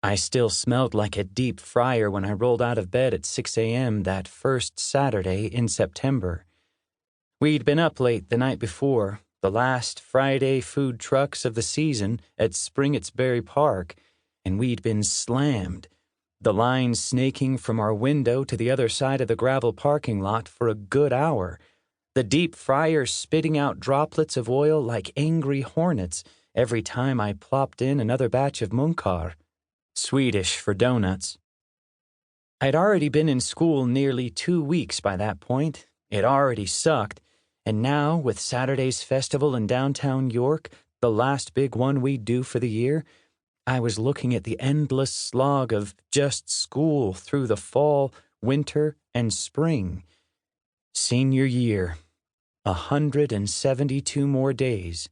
I still smelled like a deep fryer when I rolled out of bed at 6 a.m. that first Saturday in September. We'd been up late the night before, the last Friday food trucks of the season at Springettsbury Park, and we'd been slammed, the line snaking from our window to the other side of the gravel parking lot for a good hour, the deep fryer spitting out droplets of oil like angry hornets every time I plopped in another batch of munkar, Swedish for donuts. I'd already been in school nearly 2 weeks by that point. It already sucked, and now, with Saturday's festival in downtown York, the last big one we'd do for the year, I was looking at the endless slog of just school through the fall, winter, and spring. Senior year. 172 more days.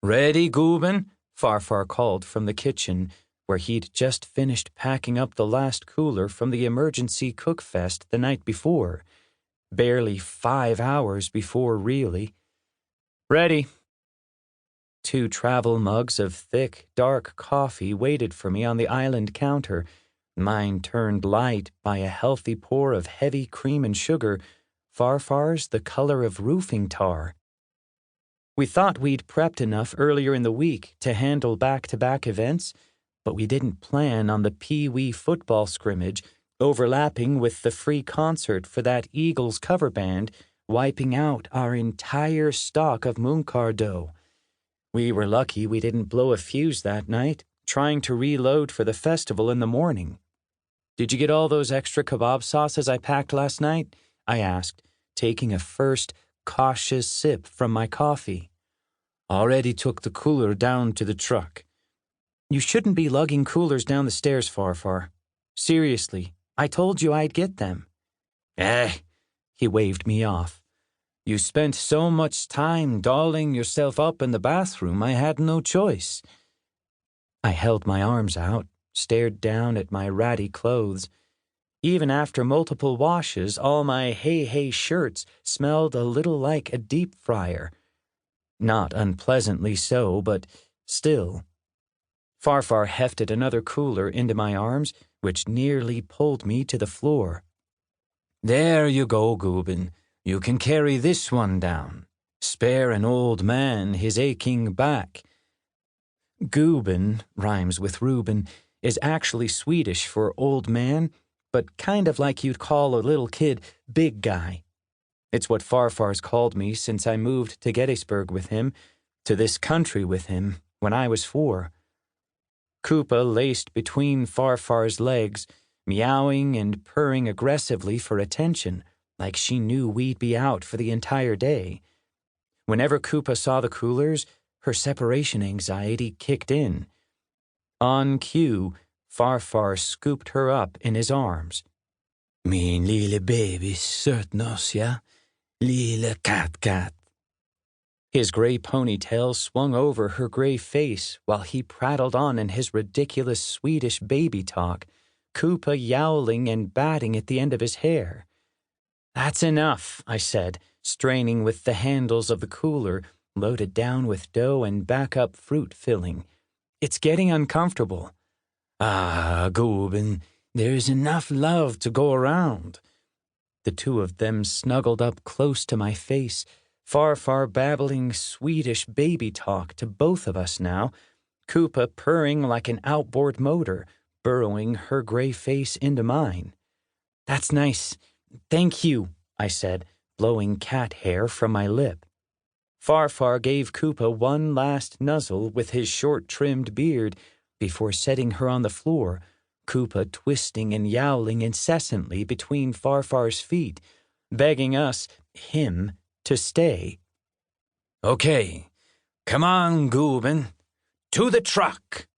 "Ready, Gooben?" Farfar called from the kitchen, where he'd just finished packing up the last cooler from the emergency cookfest the night before. Barely 5 hours before, really. "Ready." 2 travel mugs of thick, dark coffee waited for me on the island counter, mine turned light by a healthy pour of heavy cream and sugar, Farfar's the color of roofing tar. We thought we'd prepped enough earlier in the week to handle back-to-back events, but we didn't plan on the Pee-wee football scrimmage overlapping with the free concert for that Eagles cover band, wiping out our entire stock of munkar dough. We were lucky we didn't blow a fuse that night, trying to reload for the festival in the morning. "Did you get all those extra kebab sauces I packed last night?" I asked, taking a first cautious sip from my coffee. "Already took the cooler down to the truck." "You shouldn't be lugging coolers down the stairs, Farfar. Seriously, I told you I'd get them." He waved me off. "You spent so much time dolling yourself up in the bathroom, I had no choice." I held my arms out, stared down at my ratty clothes. Even after multiple washes, all my hey shirts smelled a little like a deep fryer. Not unpleasantly so, but still. Farfar hefted another cooler into my arms, which nearly pulled me to the floor. "There you go, Gooben. You can carry this one down. Spare an old man his aching back." Gooben, rhymes with Reuben, is actually Swedish for old man, but kind of like you'd call a little kid big guy. It's what Farfar's called me since I moved to Gettysburg with him, to this country with him, when I was 4. Koopa laced between Farfar's legs, meowing and purring aggressively for attention, like she knew we'd be out for the entire day. Whenever Koopa saw the coolers, her separation anxiety kicked in. On cue, Farfar scooped her up in his arms. "Min lille baby sötnos, ja? Lille cat." His gray ponytail swung over her gray face while he prattled on in his ridiculous Swedish baby talk, Koopa yowling and batting at the end of his hair. "That's enough," I said, straining with the handles of the cooler, loaded down with dough and backup fruit filling. "It's getting uncomfortable." "Ah, Gooben, there's enough love to go around." The 2 of them snuggled up close to my face, Farfar babbling Swedish baby talk to both of us now, Koopa purring like an outboard motor, burrowing her gray face into mine. "That's nice. Thank you," I said, blowing cat hair from my lip. Farfar gave Koopa one last nuzzle with his short-trimmed beard before setting her on the floor, Koopa twisting and yowling incessantly between Farfar's feet, begging us, him, to stay. "Okay, come on, Gooben. To the truck."